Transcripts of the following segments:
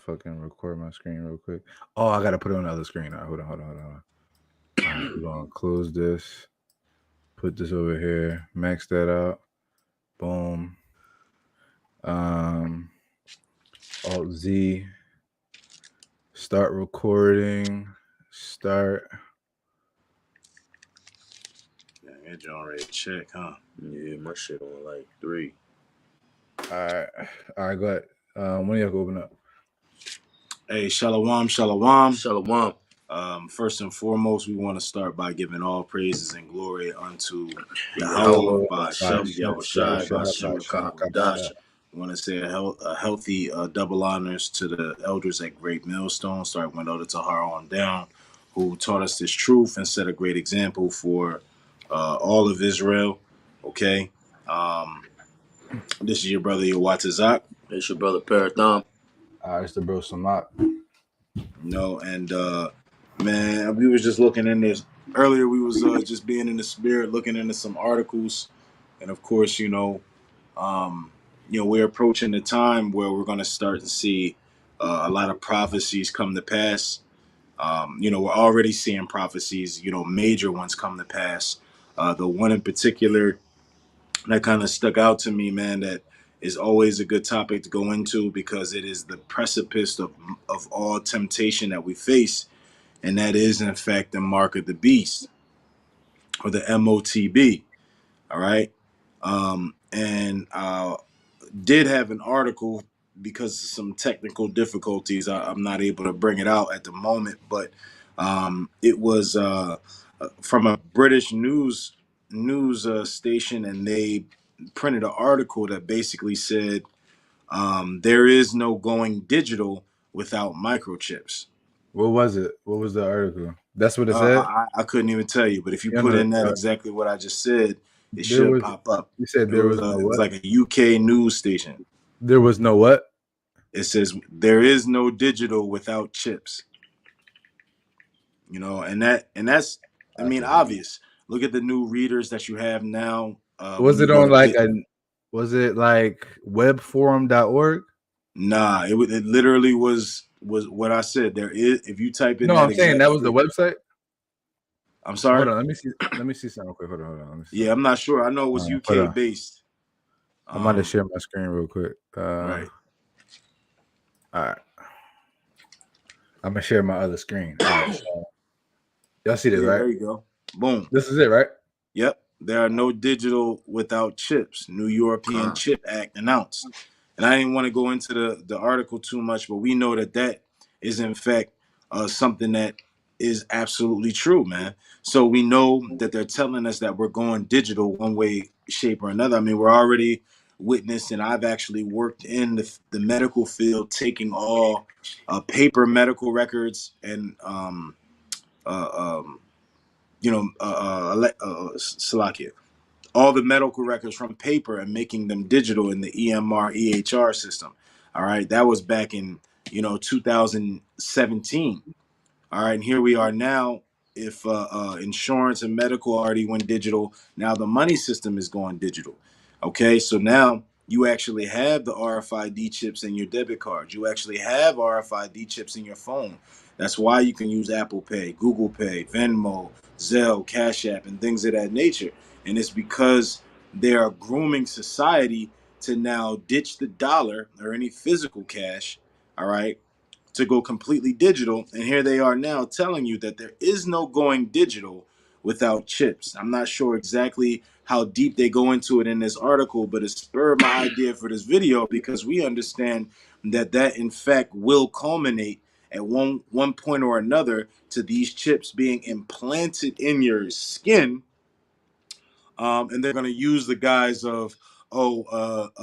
fucking record my screen real quick. Oh, I gotta put it on the other screen. All right, hold on. All right, we're gonna close this. Put this over here. Max that out. Boom. Alt Z. Start recording. Start. Yeah, that joint already check, huh? Yeah, my shit on like 3. All right, go ahead. When you have to open up? Hey, shalom, shalom. Shalom. First and foremost, we want to start by giving all praises and glory unto Yahweh, Yahweh, Ba'ashem, Yahushai, Ba'ashem, Kahamadash. We want to say a healthy double honors to the elders at Great Millstone, starting with Elder Tahar on down, who taught us this truth and set a great example for all of Israel. Okay. This is your brother Yawatazak. It's your brother Parathon. It's the bro Samat. And man, we was just looking in this earlier. We was just being in the spirit, looking into some articles, and of course, we're approaching the time where we're going to start to see a lot of prophecies come to pass. We're already seeing prophecies, major ones come to pass. The one in particular that kind of stuck out to me, man, that is always a good topic to go into because it is the precipice of all temptation that we face. And that is, in fact, the mark of the beast, or the MOTB. All right. And did have an article because of some technical difficulties. I'm not able to bring it out at the moment, but it was from a British news station, and they printed an article that basically said there is no going digital without microchips. What was it? What was the article? That's what it said? I couldn't even tell you, but if you put in that exactly what I just said, it should pop up. You said there was no what? It was like a UK news station. There was no what? It says there is no digital without chips. And that's obvious. Look at the new readers that you have now. Was it on was it like webforum.org? Nah, it literally was what I said. There is, if you type in. No, I'm saying that was the website. I'm sorry. Hold on, let me see something quick. Hold on. Let me see. Yeah, I'm not sure. I know it was UK based. I'm about to share my screen real quick. Right. All right. I'm gonna share my other screen. All right, so y'all see this, right? There you go. Boom. This is it, right? Yep. There are no digital without chips. New European Chip Act announced. And I didn't want to go into the article too much, but we know that is in fact something that is absolutely true, man. So we know that they're telling us that we're going digital one way, shape, or another. I mean, we're already witnessed, and I've actually worked in the medical field, taking all paper medical records and Salakia, all the medical records from paper and making them digital in the EMR EHR system. All right, that was back in 2017. All right, and here we are now. If insurance and medical already went digital, now the money system is going digital. Okay, so now you actually have the RFID chips in your debit cards. You actually have RFID chips in your phone. That's why you can use Apple Pay, Google Pay, Venmo, Zelle, Cash App, and things of that nature. And it's because they are grooming society to now ditch the dollar or any physical cash, all right, to go completely digital. And here they are now telling you that there is no going digital without chips. I'm not sure exactly how deep they go into it in this article, but it spurred my idea for this video because we understand that in fact will culminate at one point or another to these chips being implanted in your skin. And they're going to use the guise of,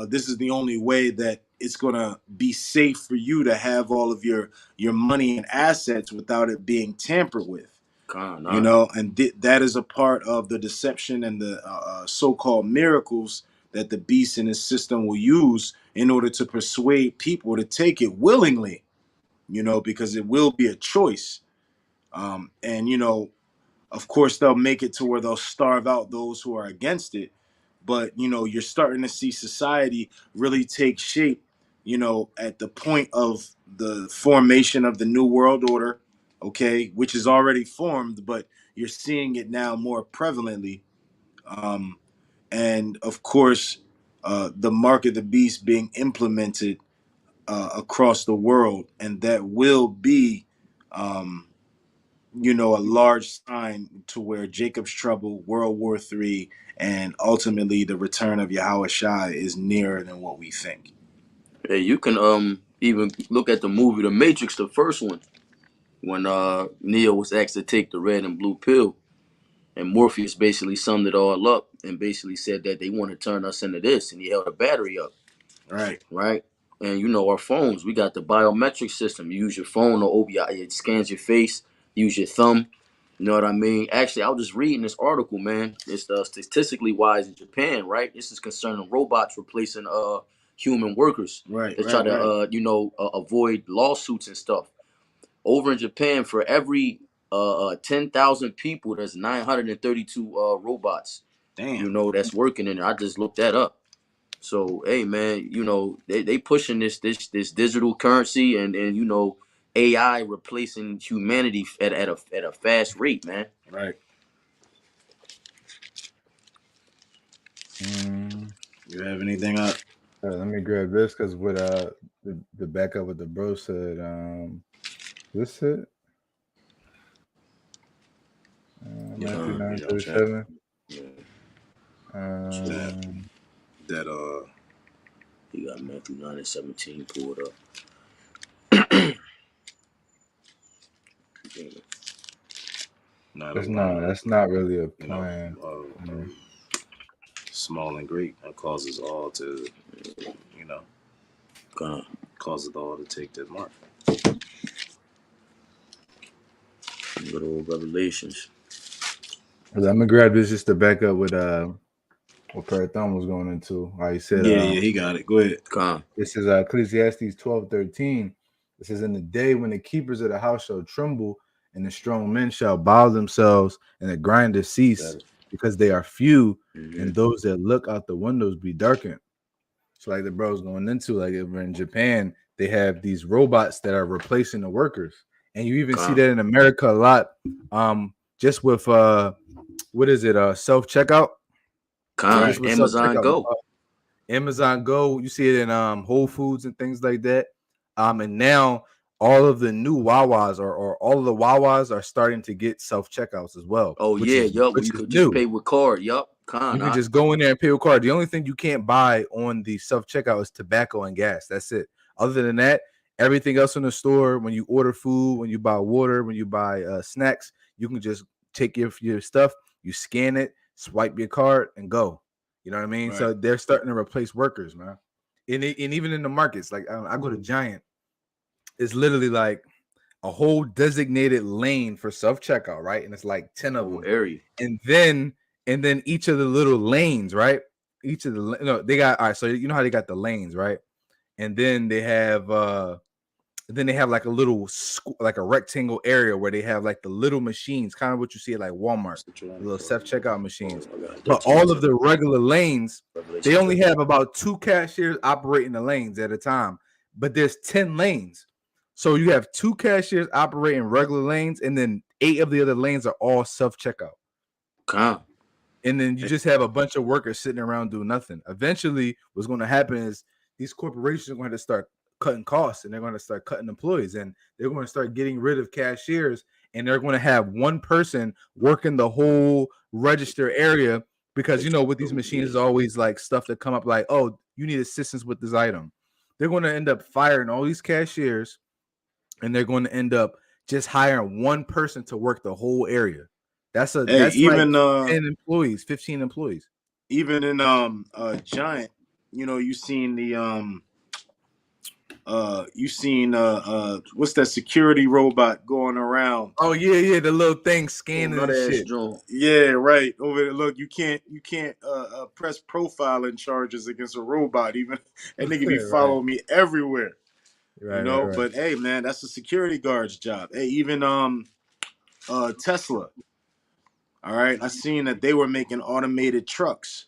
this is the only way that it's going to be safe for you to have all of your money and assets without it being tampered with. And that is a part of the deception and the so-called miracles that the beast and his system will use in order to persuade people to take it willingly, because it will be a choice. Of course, they'll make it to where they'll starve out those who are against it. But, you're starting to see society really take shape you know, at the point of the formation of the New World Order, okay, which is already formed, but you're seeing it now more prevalently. Um, and of course, the mark of the beast being implemented across the world, and that will be, um, you know, a large sign to where Jacob's trouble, World War III, and ultimately the return of Yahweh Shai is nearer than what we think. Hey, you can even look at the movie The Matrix, the first one, when Neo was asked to take the red and blue pill, and Morpheus basically summed it all up and basically said that they want to turn us into this, and he held a battery up. Right. Right? And you know, our phones, we got the biometric system. You use your phone or OBI, it scans your face, use your thumb. You know what I mean? Actually, I was just reading this article, man. It's statistically wise in Japan, right? This is concerning robots replacing human workers. Right, They try right, to right. avoid lawsuits and stuff. Over in Japan, for every 10,000 people, there's 932 robots. Damn. You know, that's working in it. I just looked that up. So hey man, you know, they pushing this digital currency and you know, AI replacing humanity at a fast rate, man. Right. Mm. You have anything up? Let me grab this because what the backup with the bro said. This it. Matthew Yeah, 9:37. Yeah. that Um, that You got Matthew 9:17 pulled up. not a that's not. That's not really a you know plan. Yeah. small and great that causes all to you know God. causes all to take that mark. Good old Revelations. I'm gonna grab this just to back up what Parathon was going into. He said, Yeah, yeah, he got it. Go ahead. God. this is Ecclesiastes 12:13. This is in the day when the keepers of the house shall tremble, and the strong men shall bow themselves, and the grinders cease, because they are few, and those that look out the windows be darkened. So, like the bro's going into, like over in Japan, they have these robots that are replacing the workers, and you even see that in America a lot. Just with what is it? Self checkout. Right. Just with self Amazon checkout. Go. Amazon Go, you see it in Whole Foods and things like that. And now all of the new Wawas or all of the Wawas are starting to get self checkouts as well, Oh which yeah, is yup. Where which you is could just new. pay with card. Yup. You can just go in there and pay with card. The only thing you can't buy on the self checkout is tobacco and gas. That's it. Other than that, everything else in the store, when you order food, when you buy water, when you buy snacks, you can just take your stuff, you scan it, swipe your card, and go. You know what I mean? Right. So they're starting to replace workers, man. And even in the markets, like I go to Giant, it's literally like a whole designated lane for self checkout, right? And it's like 10 of them. Area. And then each of the little lanes, right? Each of the they got all right. So you know how they got the lanes, right? And then they have like a little like a rectangle area where they have like the little machines, kind of what you see at like Walmart, the little self checkout machines. But all of the regular lanes, they only have about 2 cashiers operating the lanes at a time. But there's 10 lanes. So you have 2 cashiers operating regular lanes, and then 8 of the other lanes are all self checkout. And then you just have a bunch of workers sitting around doing nothing. Eventually, what's going to happen is these corporations are going to start cutting costs, and they're going to start cutting employees, and they're going to start getting rid of cashiers, and they're going to have one person working the whole register area, because with these machines is always like stuff that come up like, oh, you need assistance with this item. They're going to end up firing all these cashiers, and they're going to end up just hiring one person to work the whole area. That's like even 10 employees, 15 employees. even in Giant, you seen the what's that security robot going around? Oh yeah, the little thing scanning and shit. Yeah, right. Over there, look, you can't press profiling charges against a robot. Even that nigga be following me everywhere. Right. But hey, man, that's a security guard's job. Hey, even Tesla. All right, I seen that they were making automated trucks.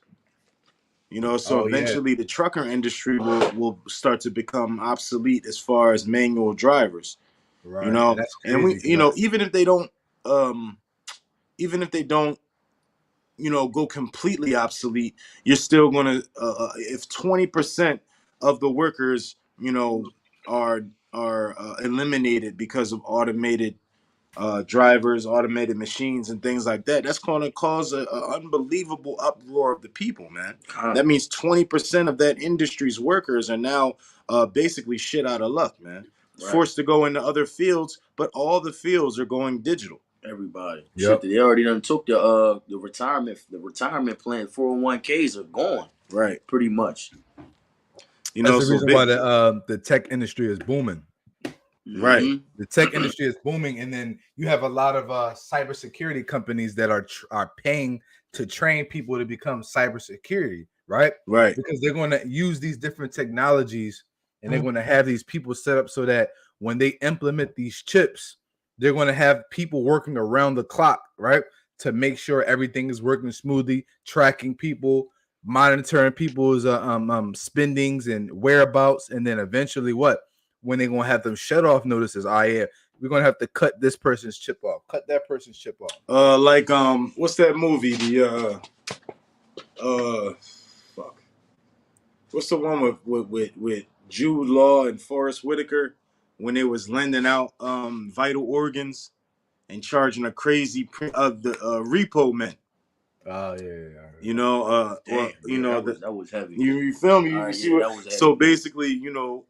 You know, so eventually the trucker industry will start to become obsolete as far as manual drivers. Right. You know, And that's and crazy. we, you know, even if they don't, you know, go completely obsolete, you're still gonna, if 20% of the workers, you know, are eliminated because of automated drivers, automated machines, and things like that, that's going to cause an unbelievable uproar of the people, man. That means 20% of that industry's workers are now basically shit out of luck, man. Right. Forced to go into other fields, but all the fields are going digital. Everybody. Yep. Shit, they already done took the retirement plan. 401ks are gone. Right. Pretty much. You know, that's the reason why the tech industry is booming. Right. The tech industry is booming, and then you have a lot of cybersecurity companies that are paying to train people to become cybersecurity, right? Right. Because they're going to use these different technologies, and they're going to have these people set up so that when they implement these chips, they're going to have people working around the clock, right, to make sure everything is working smoothly, tracking people, monitoring people's spendings and whereabouts, and then eventually what? When they're gonna have them shut off notices, we're gonna have to cut this person's chip off, cut that person's chip off. Like what's that movie? Fuck. What's the one with Jude Law and Forrest Whitaker when they was lending out vital organs and charging a crazy of the repo men? Oh yeah. You know, that was heavy. You feel me? You see what? Heavy, so basically, you know,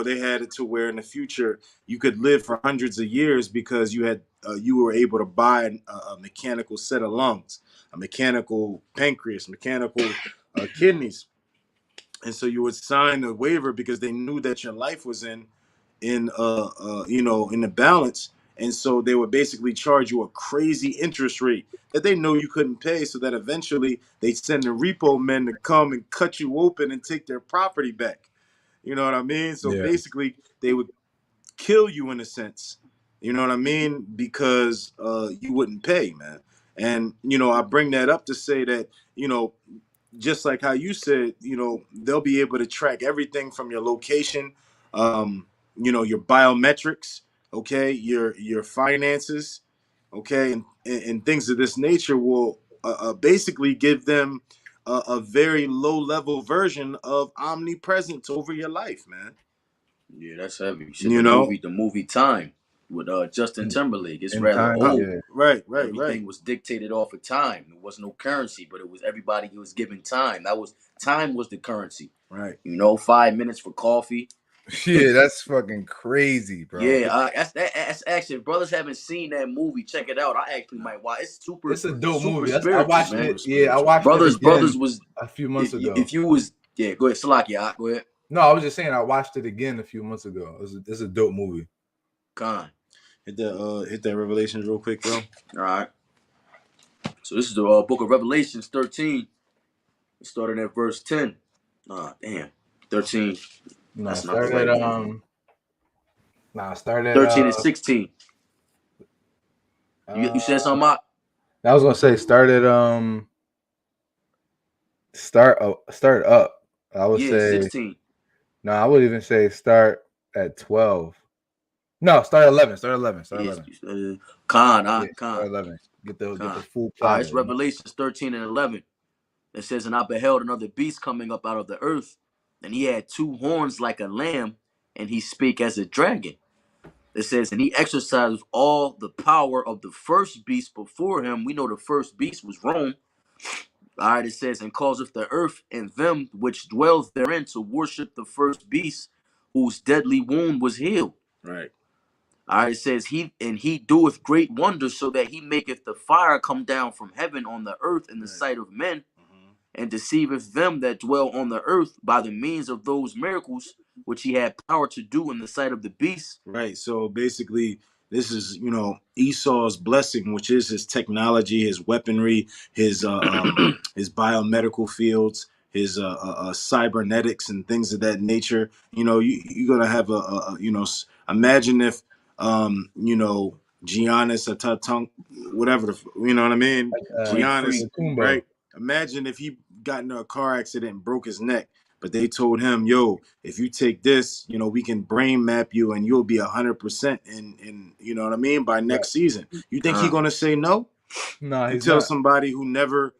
they had it to where in the future you could live for hundreds of years because you were able to buy a mechanical set of lungs, a mechanical pancreas, mechanical kidneys, and so you would sign a waiver because they knew that your life was in the balance, and so they would basically charge you a crazy interest rate that they know you couldn't pay, so that eventually they'd send the repo men to come and cut you open and take their property back. You know what I mean? So basically they would kill you in a sense. You know what I mean? Because you wouldn't pay, man. And I bring that up to say that just like how you said, they'll be able to track everything from your location, your biometrics, okay, your finances, okay, and things of this nature will basically give them a very low level version of omnipresence over your life, man. Yeah, that's heavy. Shit, the movie Time with Justin Timberlake. It's rather old. Right. Everything was dictated off of time. There was no currency, but it was everybody who was given time. Time was the currency. Right. 5 minutes for coffee. Yeah, that's fucking crazy, bro. Yeah, that's actually, if brothers haven't seen that movie, check it out. I actually might watch. It's a dope movie. I watched it. Yeah, I watched Brothers, it again Brothers was a few months ago. If you was go ahead, Salaki, go ahead. No, I was just saying I watched it again a few months ago. It's a dope movie. Con. Hit that Revelations real quick, bro. All right. So this is the book of Revelations 13. It started at verse 10. Damn. 13. No, that's not the right one. Start at 13 and 16. You said something about? I was gonna say start up. I would say 16. No, I would even say start at 12. No, start 11. Start 11. Start 11. Con. Start 11. Get the full plot. It's Revelations 13 and 11. It says, and I beheld another beast coming up out of the earth, and he had 2 horns like a lamb, and he spake as a dragon. It says, and he exercised all the power of the first beast before him. We know the first beast was Rome. All right, it says, and causeth the earth and them which dwell therein to worship the first beast, whose deadly wound was healed. Right. All right, it says, he doeth great wonders, so that he maketh the fire come down from heaven on the earth in the sight of men, and deceiveth them that dwell on the earth by the means of those miracles which he had power to do in the sight of the beast. Right. So basically, this is Esau's blessing, which is his technology, his weaponry, his his biomedical fields, his cybernetics and things of that nature. You're gonna have imagine if Giannis Atatunk, whatever you know what I mean, Giannis, right? Imagine if he got into a car accident and broke his neck. But they told him, yo, if you take this, you know, we can brain map you and you'll be 100% in you know what I mean, by Right. next season. You think he Con. gonna say no? No, You he's tell not. somebody who never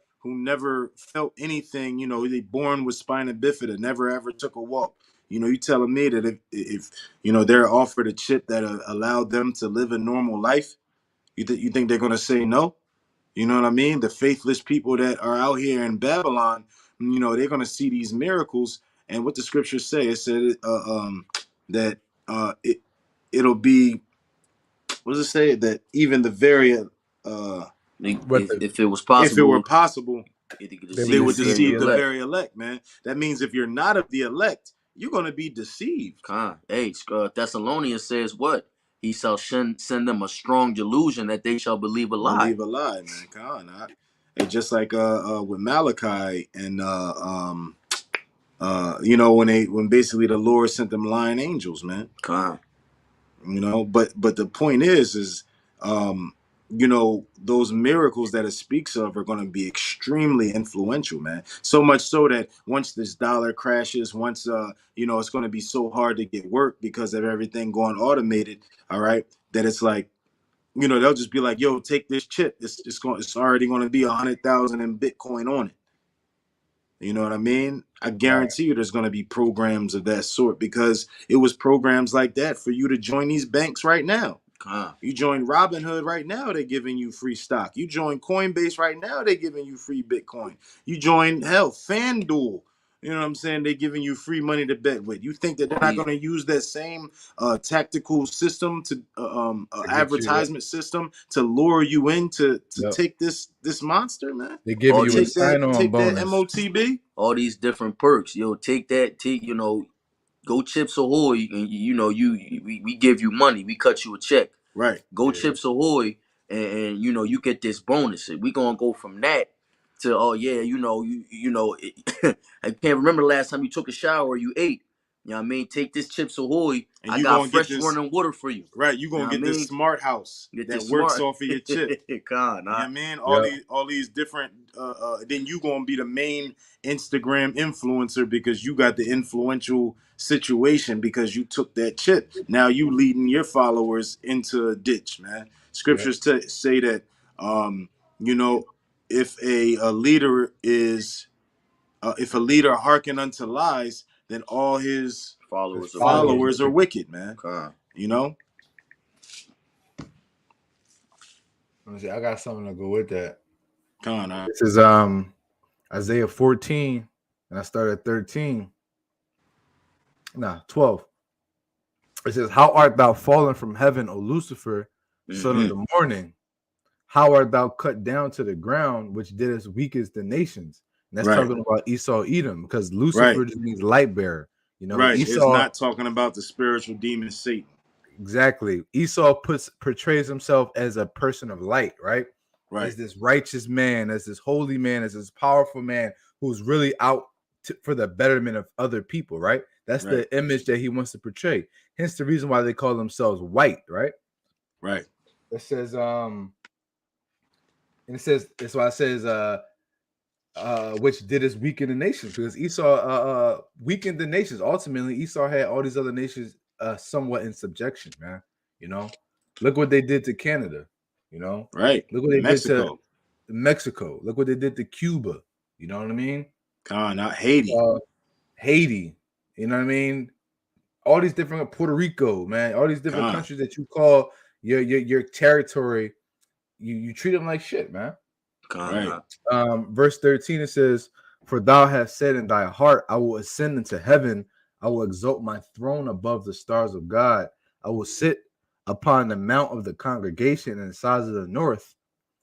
felt anything, you know, they born with spina bifida, never ever took a walk. You know, you telling me that if you know they're offered a chip that allowed them to live a normal life, you think they're gonna say no? You know what I mean? The faithless people that are out here in Babylon, you know, they're gonna see these miracles, and what the scriptures say, it said that it'll be, what does it say, that even the very But If it was if it were possible, possible, it could they would they deceive the would deceive the very deceive the elect. very elect, man. That means if you're not of the elect, you're gonna be deceived. Con. Hey, Thessalonians says what? He shall send them a strong delusion that they shall believe a lie. Believe a lie, man. Come on, it's just like with Malachi and you know, when basically the Lord sent them lying angels, man. Con. You know, but the point is you know, those miracles that it speaks of are going to be extremely influential, man. So much so that once this dollar crashes, once you know, it's going to be so hard to get work because of everything going automated, all right, that it's like, you know, they'll just be like, yo, take this chip, it's already going to be 100,000 in Bitcoin on it. You know what I mean? I Right. guarantee you there's going to be programs of that sort, because it was programs like that for you to join these banks right now. Con. You join Robinhood right now, they're giving you free stock. You join Coinbase right now, they're giving you free Bitcoin. You join, hell, FanDuel. You know what I'm saying? They're giving you free money to bet with. You think that they're All not these going to use that same tactical system to To get you, yep. advertisement system to lure you in to Yep. take this monster, man? They give all you a Take these sign-on that bonus. MOTB. all these different perks. Yo, take that, you know, go Chips Ahoy, and you know, we give you money, we cut you a check. Right. Go Yeah. Chips Ahoy, and you know, you get this bonus. We gonna go from that to, oh yeah, you know, you know, I can't remember the last time you took a shower or you ate. You know what I mean? Take this Chips Ahoy. And I you got gonna get fresh this, running water for you. right, you You gonna know what I get this mean? smart house Get that this works smart. off of your chip. Con, You know what I mean? Yep. All these different then you gonna be the main Instagram influencer because you got the influential situation because you took that chip. Now you leading your followers into a ditch, man. Yep. Scriptures say that you know, if a leader is if a leader hearken unto lies, then all his His Followers are wicked. followers are followers are wicked. wicked, man. Con. You know? Let me see. I got something to go with that. Come on, This is Isaiah 14, and I start at 13. Nah, 12. It says, "How art thou fallen from heaven, O Lucifer, son of Mm-hmm. the morning? How art thou cut down to the ground, which didst weakest the nations?" And that's right, talking about Esau, Edom, because right, Lucifer just means light bearer. You know, right. It's Esau, not talking about the spiritual demon Satan. exactly. Esau portrays himself as a person of light, right? Right, As this righteous man, as this holy man, as this powerful man who's really out for the betterment of other people, right? That's right, the image that he wants to portray. Hence the reason why they call themselves white, right? right, It says, and it says, that's why it says, which did us weaken the nations, because Esau weakened the nations. Ultimately, Esau had all these other nations somewhat in subjection, man. You know, look what they did to Canada. You know, right. look what they did to Mexico, Mexico. Look what they did to Cuba. You know what I mean? not Haiti. Haiti. You know what I mean? All these different Puerto Rico, man. All these different Con, countries that you call your territory. You treat them like shit, man. right, Con. Verse 13, it says, "For thou hast said in thy heart, I will ascend into heaven. I will exalt my throne above the stars of God. I will sit upon the mount of the congregation in the sides of the north.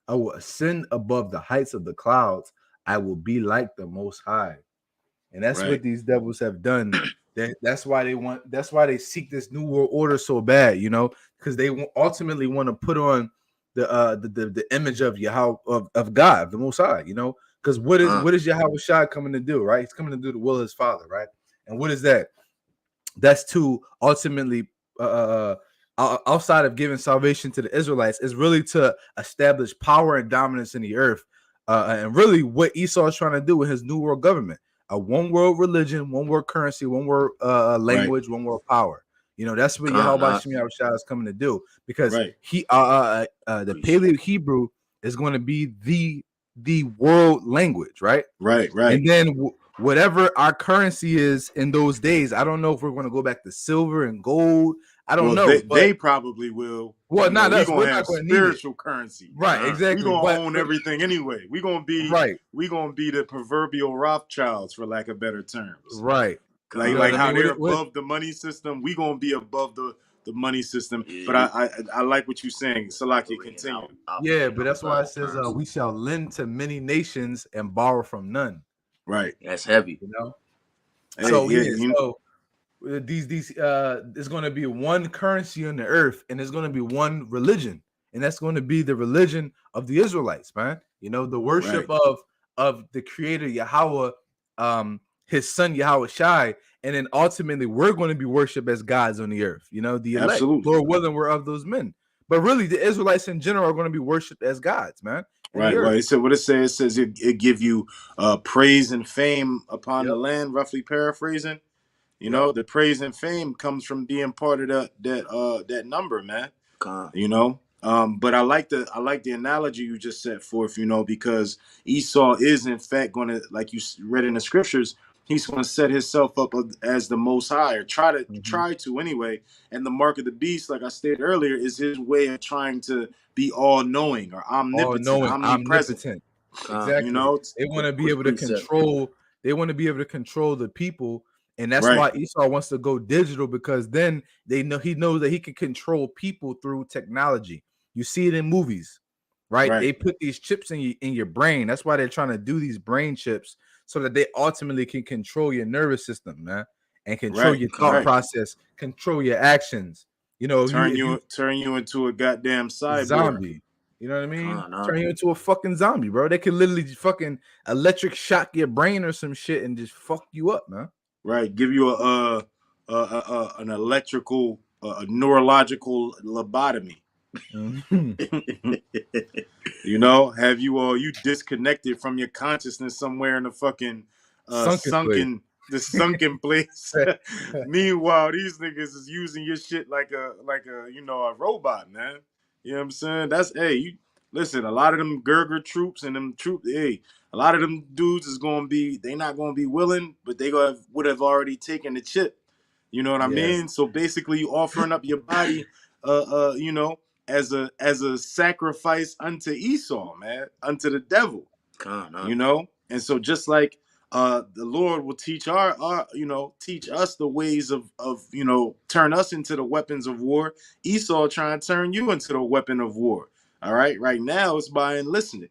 I will ascend above the heights of the clouds. I will be like the Most High." And that's right, what these devils have done. That's why they want. That's why they seek this new world order so bad, you know, because they ultimately want to put on the image of Yahweh of God, the Most High, you know. Because what is Yahweh Shai coming to do, right? He's coming to do the will of his Father, right? And what is that? That's to ultimately outside of giving salvation to the Israelites, is really to establish power and dominance in the earth and really what Esau is trying to do with his new world government: a one world religion, one world currency, one world language, one world power. You know, that's what Yahweh Shem Yahushua is coming to do, because he the Paleo Hebrew is going to be the world language, right? Right. And then whatever our currency is in those days, I don't know if we're going to go back to silver and gold. I don't know. They probably will. Well, not us. We're gonna have spiritual currency, right? Exactly. We're gonna own everything anyway. We're gonna be the proverbial Rothschilds, for lack of better terms. Right. Like how they're above the money system, we gonna be above the money system. But I like what you're saying. Salaki, continue. Yeah, but that's why it says we shall lend to many nations and borrow from none. Right. That's heavy. You know. So these there's going to be one currency on the earth, and there's going to be one religion, and that's going to be the religion of the Israelites, man. You know, the worship of the Creator Yahweh, His Son Yahweh Shai, and then ultimately we're going to be worshipped as gods on the earth. You know, the elect. Absolutely. Lord willing, we're of those men. But really, the Israelites in general are going to be worshipped as gods, man. Right. Well, it said what it says. It says it give you praise and fame upon the land. Roughly paraphrasing. You know, the praise and fame comes from being part of that number, man. You know, but I like the analogy you just set forth. You know, because Esau is in fact going to, like you read in the scriptures, he's going to set himself up as the Most High, or try to anyway. And the mark of the beast, like I stated earlier, is his way of trying to be all knowing or omnipotent, omnipresent. Exactly. You know, they want to be able to control. They want to be able to control the people. And that's why Esau wants to go digital, because then he knows that he can control people through technology. You see it in movies, right? They put these chips in your brain. That's why they're trying to do these brain chips, so that they ultimately can control your nervous system, man, and control your thought process, control your actions. You know, turn you into a goddamn cyborg. Zombie. You know what I mean? Turn you into a fucking zombie, bro. They can literally fucking electric shock your brain or some shit and just fuck you up, man. Right, give you an electrical, neurological lobotomy. You know, have you disconnected from your consciousness somewhere in the fucking sunken place. Meanwhile, these niggas is using your shit like a a robot, man. You know what I'm saying? Listen, a lot of them Gerger troops and them a lot of them dudes is gonna be, they not gonna be willing, but they would have already taken the chip. You know what I mean? So basically, you offering up your body, you know, as a sacrifice unto Esau, man, unto the devil. You know, and so just like the Lord will teach teach us the ways of turn us into the weapons of war. Esau trying to turn you into the weapon of war. All right. Right now it's by enlisting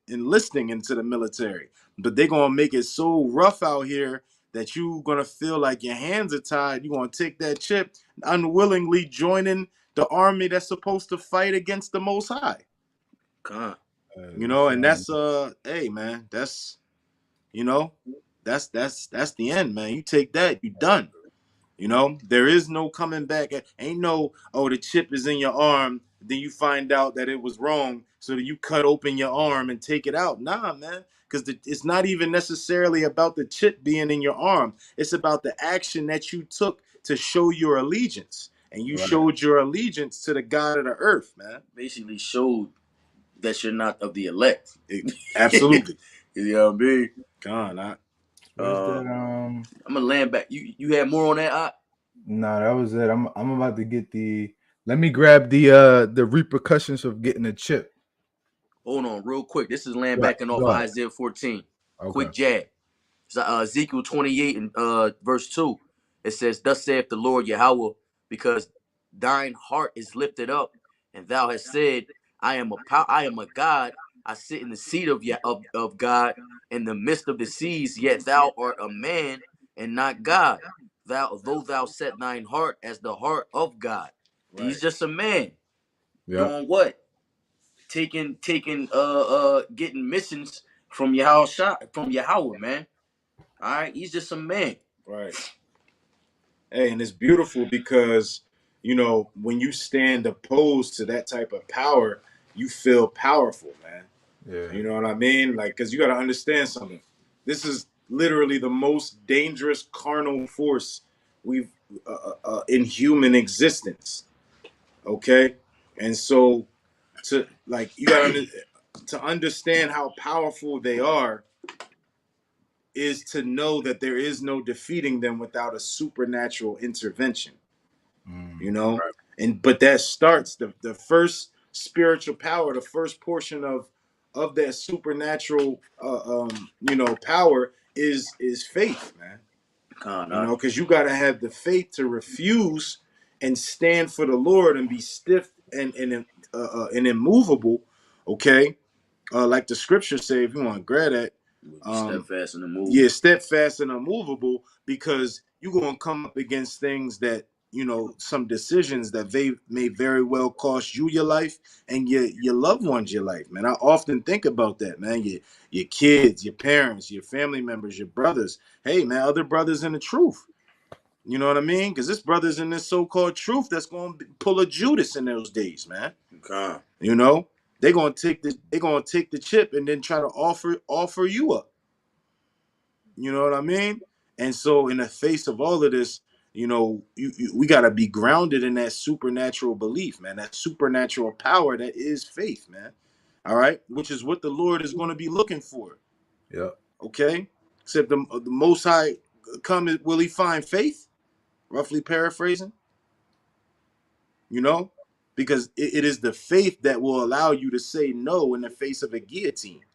into the military. But they're gonna make it so rough out here that you're gonna feel like your hands are tied. You're gonna take that chip, unwillingly joining the army that's supposed to fight against the Most High. You know, and that's hey man, that's that's the end, man. You take that, you done. You know, there is no coming back. Ain't no, oh, the chip is in your arm, then you find out that it was wrong, so that you cut open your arm and take it out. Nah, man, because it's not even necessarily about the chip being in your arm. It's about the action that you took to show your allegiance. And you showed your allegiance to the God of the earth, man. Basically showed that you're not of the elect. Absolutely. You know what I mean? God, I'm gonna land back. You had more on that? No, that was it. I'm about to get let me grab the repercussions of getting a chip. Hold on, real quick. This is land backing off of Isaiah 14. Okay. Quick jab. It's, Ezekiel 28 and verse 2. It says, "Thus saith the Lord Yahweh, because thine heart is lifted up, and thou hast said, I am a God. I sit in the seat of God in the midst of the seas, yet thou art a man and not God. Though thou set thine heart as the heart of God." He's just a man. Doing what? Taking getting missions from Yahweh, man. All right, he's just a man. Right. Hey, and it's beautiful because, you know, when you stand opposed to that type of power, you feel powerful, man. Yeah. You know what I mean? Like, because you got to understand something. This is literally the most dangerous carnal force we've in human existence. Okay, and so to like you got to understand how powerful they are is to know that there is no defeating them without a supernatural intervention. You know, Right. and but that starts the first spiritual power, the first portion of that supernatural power is faith, man. You know, because you got to have the faith to refuse and stand for the Lord and be stiff and immovable. Okay, like the scriptures say, if you want to grab that, Be steadfast and yeah, immovable. steadfast and unmovable, because you're gonna come up against things that some decisions that they may very well cost you your life and your loved ones your life, man. I often think about that, man. Your kids, your parents, your family members, your brothers. Hey, man, other brothers in the truth. You know what I mean? Because this brother's in this so-called truth that's gonna pull a Judas in those days, man. God. You know, they're gonna take the chip and then try to offer you up. You know what I mean? And so, in the face of all of this, we got to be grounded in that supernatural belief, man, that supernatural power that is faith, man. All right, which is what the Lord is going to be looking for. Yeah. Okay, except the Most High will He find faith? Roughly paraphrasing, because it is the faith that will allow you to say no in the face of a guillotine,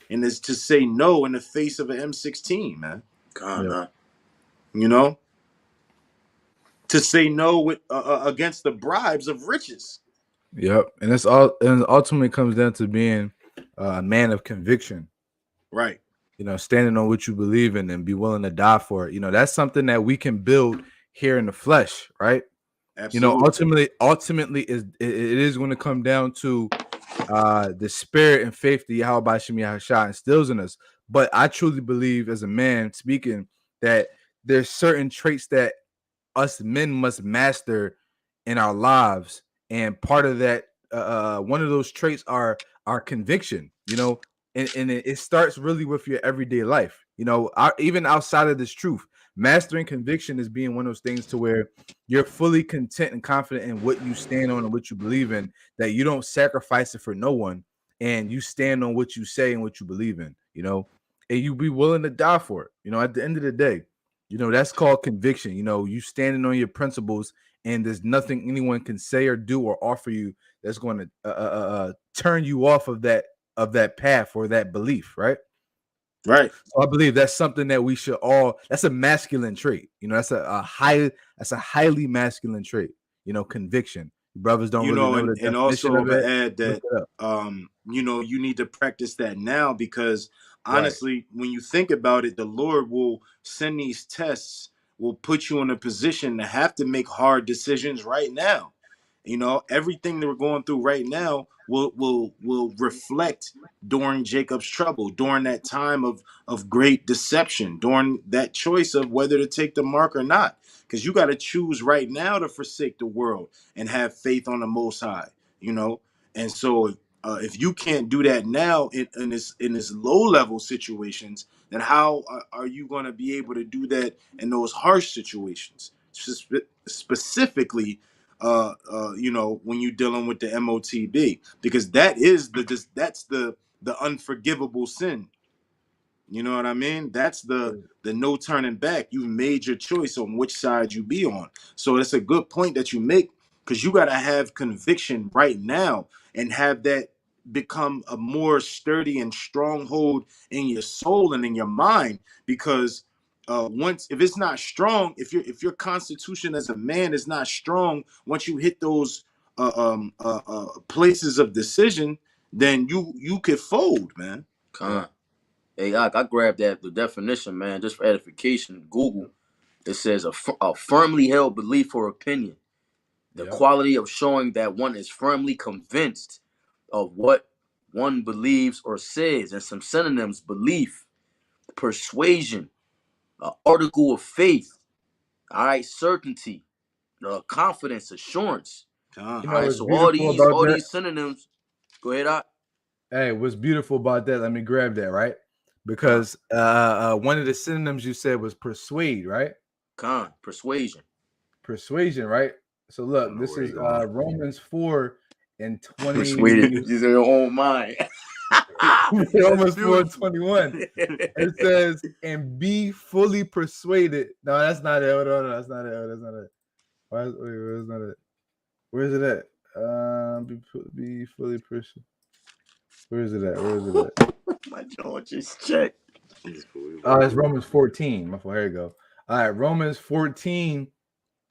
and is to say no in the face of an M16, man. God, Yeah. nah. You know, to say no against the bribes of riches. Yep. And it's all, and ultimately comes down to being a man of conviction. Right. Standing on what you believe in and be willing to die for it. That's something that we can build here in the flesh, right? Absolutely. Ultimately it is going to come down to the spirit and faith that Yahweh Shem Yahshua instills in us. But I truly believe, as a man speaking, that there's certain traits that us men must master in our lives, and part of that, one of those traits are our conviction. And it starts really with your everyday life. Even outside of this truth, mastering conviction is being one of those things to where you're fully content and confident in what you stand on and what you believe in, that you don't sacrifice it for no one, and you stand on what you say and what you believe in. And you be willing to die for it. At the end of the day, that's called conviction. You standing on your principles, and there's nothing anyone can say or do or offer you that's going to turn you off of that path or that belief, right? Right. So I believe that's something that we should all. That's a masculine trait. That's a highly masculine trait. Conviction. Brothers don't really know the And definition also of to it. add Look that, it up. you need to practice that now, because Right. honestly, when you think about it, the Lord will send these tests, will put you in a position to have to make hard decisions right now. Everything that we're going through right now will reflect during Jacob's trouble, during that time of great deception, during that choice of whether to take the mark or not. Because you got to choose right now to forsake the world and have faith on the Most High. You know, and so if you can't do that now in this low level situations, then how are you going to be able to do that in those harsh situations? Specifically, when you're dealing with the MOTB, because that's the unforgivable sin. You know what I mean? That's the no turning back. You made your choice on which side you be on. So it's a good point that you make, because you got to have conviction right now and have that become a more sturdy and stronghold in your soul and in your mind. Because once, if it's not strong, if your constitution as a man is not strong, once you hit those places of decision, then you could fold, man. Con. Hey, I grabbed the definition, man, just for edification. Google. It says a firmly held belief or opinion. The Yeah. quality of showing that one is firmly convinced of what one believes or says. And some synonyms: belief, persuasion, article of faith, all right, certainty, confidence, assurance. Con. All right, What's so all beautiful these about all that? these synonyms. Go ahead, I. Hey, what's beautiful about that? Let me grab that, right? Because one of the synonyms you said was persuade, right? Persuasion. Persuasion, right? So I look, don't know this where is you're going. Romans 4 and 20. Persuaded in your own mind. That's Romans 4 and beautiful. 21. It says, and be fully persuaded. No, that's not it. Hold on, that's not it. That's not it. Where's not it? Where's it at? Be fully persuaded. Where is it at? Where is it at? My George just checked. It's Romans 14. My fault. Here you go. All right, Romans 14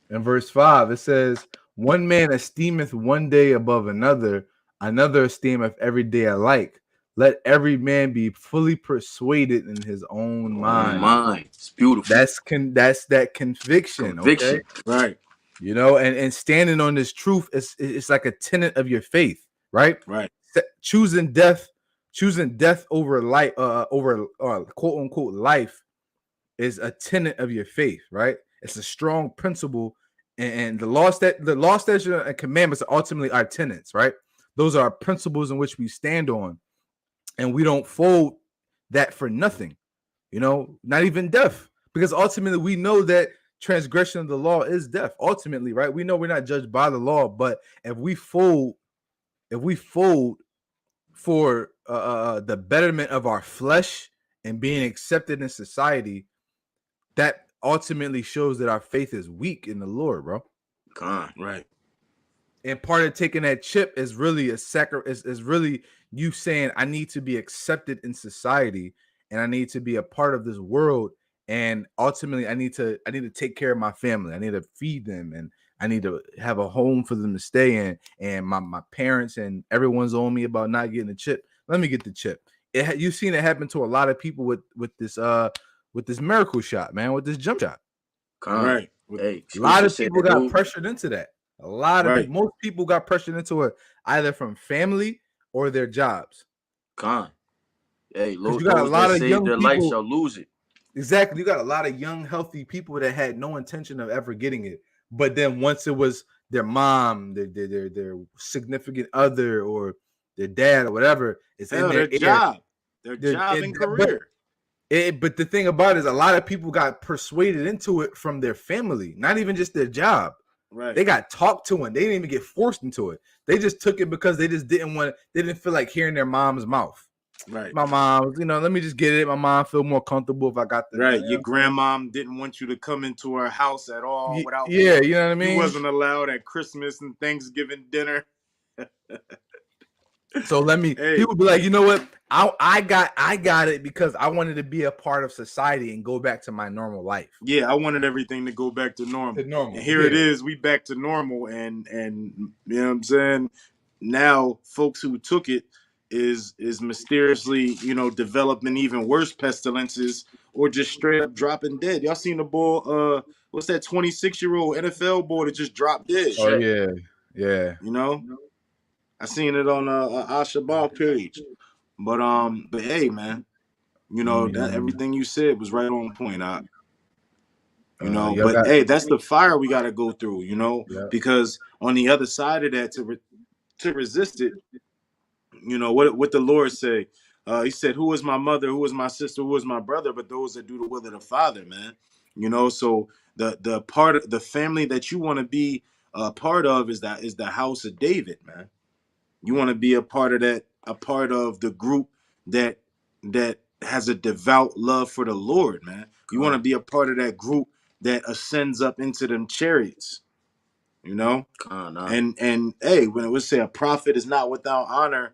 and verse 5. It says, one man esteemeth one day above another, another esteemeth every day alike. Let every man be fully persuaded in his own mind. It's beautiful. That's that conviction. Okay. Right. You know, and standing on this truth it's like a tenet of your faith, right? Right. Choosing death over life, over quote unquote life, is a tenet of your faith, right? It's a strong principle, and the law, statutes, and commandments are ultimately our tenets, right? Those are our principles in which we stand on, and we don't fold that for nothing, you know, not even death, because ultimately we know that transgression of the law is death. Ultimately, right? We know we're not judged by the law, but if we fold for the betterment of our flesh and being accepted in society, that ultimately shows that our faith is weak in the Lord, bro. Right. And part of taking that chip is really is really you saying, I need to be accepted in society, and I need to be a part of this world, and ultimately I need to take care of my family. I need to feed them, and I need to have a home for them to stay in. And my parents and everyone's on me about not getting the chip. Let me get the chip. You've seen it happen to a lot of people with this miracle shot, man, with this jump shot. Right. A lot of people got pressured into that. A lot of people, most people got pressured into it either from family or their jobs. Hey, you got a lot of young their people life shall lose it. Exactly. You got a lot of young, healthy people that had no intention of ever getting it. But then once it was their mom, their significant other, or their dad or whatever, it's in their job. Their job and career. But the thing about it is a lot of people got persuaded into it from their family, not even just their job. Right. They got talked to, and they didn't even get forced into it. They just took it because they just didn't feel like hearing their mom's mouth. Right. My mom, let me just get it. My mom feel more comfortable if I got the right. Your grandmom didn't want you to come into her house at all without you know what I mean? You wasn't allowed at Christmas and Thanksgiving dinner. So people be like, you know what? I got it because I wanted to be a part of society and go back to my normal life. Yeah, I wanted everything to go back to normal. And here it is, we back to normal, and you know what I'm saying? Now folks who took it is mysteriously, developing even worse pestilences or just straight up dropping dead. Y'all seen the boy, what's that 26-year-old NFL boy that just dropped dead? Oh yeah. Yeah. I seen it on Al-Shabaab page. But hey, man, that everything you said was right on point. But hey, that's the fire we got to go through, because on the other side of that, to resist it, what the Lord say? He said, "Who is my mother? Who is my sister? Who is my brother? But those that do the will of the Father, man." So the part of the family that you want to be a part of is the house of David, man. You want to be a part of that, a part of the group that has a devout love for the Lord, man. You want to be a part of that group that ascends up into them chariots, And hey, when it would say a prophet is not without honor,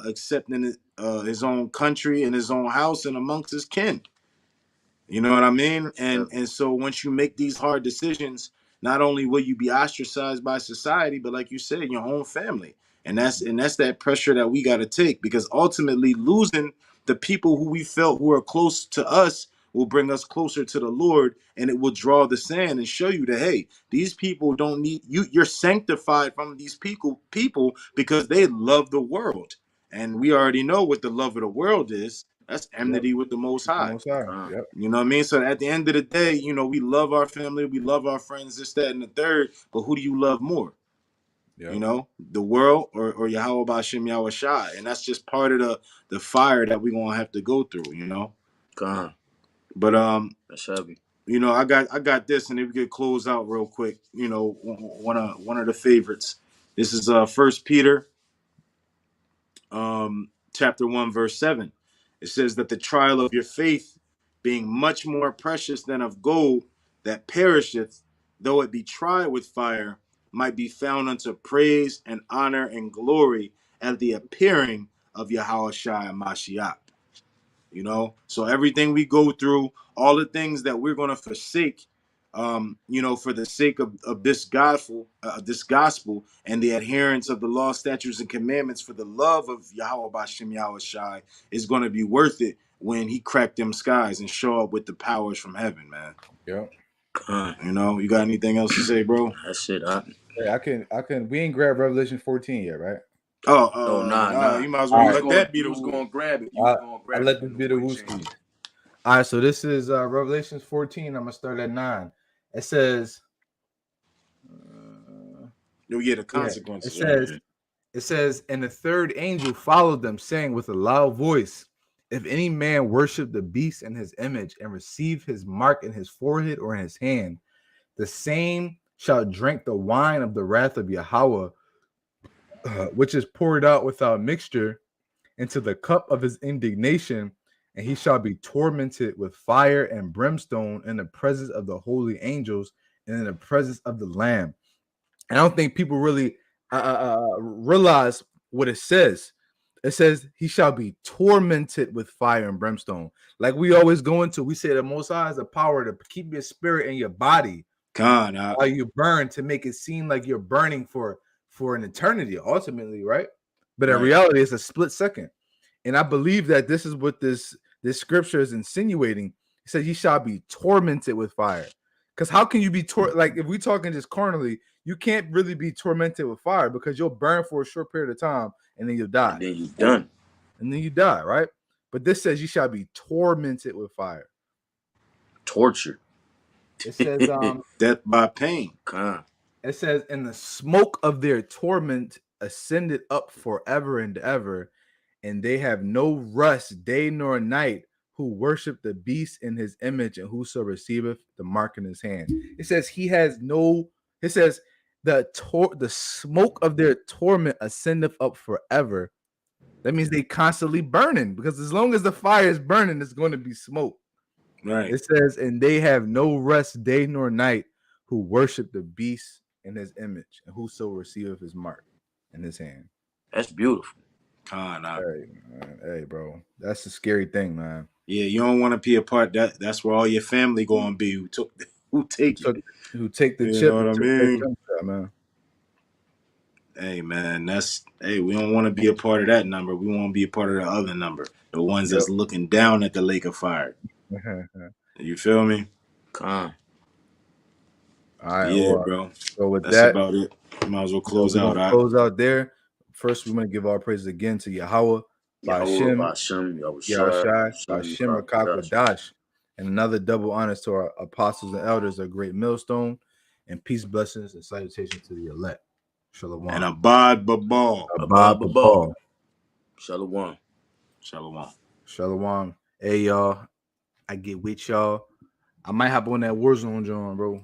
except in his own country and his own house and amongst his kin. You know what I mean? And so once you make these hard decisions, not only will you be ostracized by society, but like you said, your own family. And that's that pressure that we got to take, because ultimately losing the people who we felt who are close to us will bring us closer to the Lord, and it will draw the sand and show you that, hey, these people don't need you. You're sanctified from these people because they love the world. And we already know what the love of the world is. That's enmity with the Most High. Yep. You know what I mean? So at the end of the day, we love our family, we love our friends, this, that, and the third. But who do you love more? You know, the world or Yahweh Bashim Yahweh Shai. And that's just part of the fire that we're gonna have to go through, you know. But that's heavy. You know, I got this, and if we could close out real quick, you know, one of the favorites. This is First Peter chapter 1, verse 7. It says that the trial of your faith, being much more precious than of gold that perisheth, though it be tried with fire, might be found unto praise and honor and glory at the appearing of Yahweh Shai and Mashiach. You know, so everything we go through, all the things that we're going to forsake, you know, for the sake of this gospel and the adherence of the law, statutes, and commandments for the love of Yahweh Bashim Yahweh Shai is going to be worth it when he cracked them skies and show up with the powers from heaven, man. Yeah. You know, you got anything else to say, bro? That's it. I can. We ain't grabbed Revelation 14 yet, right? Nah. You might as well let that be You the was woo. gonna grab it. I let this be the wooski. All right, so this is Revelations 14. I'm gonna start at 9. It says, You'll get the consequences. It says, and the third angel followed them, saying with a loud voice, if any man worship the beast and his image and receive his mark in his forehead or in his hand, the same shall drink the wine of the wrath of Yahweh, which is poured out without mixture into the cup of his indignation, and he shall be tormented with fire and brimstone in the presence of the holy angels and in the presence of the Lamb. I don't think people really realize what it says. It says he shall be tormented with fire and brimstone. Like we always go into, we say the Most High has the power to keep your spirit in your body while you burn, to make it seem like you're burning for an eternity, ultimately, right? But in reality, it's a split second. And I believe that this is what this scripture is insinuating. It says, "Ye shall be tormented with fire." Because how can you be like if we talking just carnally, you can't really be tormented with fire because you'll burn for a short period of time and then you'll die. And then you're done. And then you die, right? But this says, "You shall be tormented with fire." Tortured. It says, death by pain. It says, "And the smoke of their torment ascended up forever and ever, and they have no rest day nor night who worship the beast in his image and whoso receiveth the mark in his hand." It says he has no, it says the smoke of their torment ascendeth up forever. That means they constantly burning, because as long as the fire is burning, it's going to be smoke. Right. It says, and they have no rest day nor night who worship the beast in his image and whoso receiveth his mark in his hand. That's beautiful. Hey, bro, that's the scary thing, man. Yeah, you don't want to be a part. That's where all your family gonna be. Who take the chip? You know what I mean? Shot, man. Hey, man, we don't want to be a part of that number. We want to be a part of the other number, the ones that's looking down at the lake of fire. You feel me? All right, yeah, bro. So with that's that, about it. Might as well close out. Close out there. First, we want to give our praises again to Yahweh, Bashim, Yahushai, Bashim Akakwadash, and another double honors to our apostles and elders, a great millstone, and peace, blessings, and salutations to the elect. Shalom. And Abad Babal. Shalom. Shalom. Hey, y'all. I get with y'all. I might hop on that Warzone, John, bro.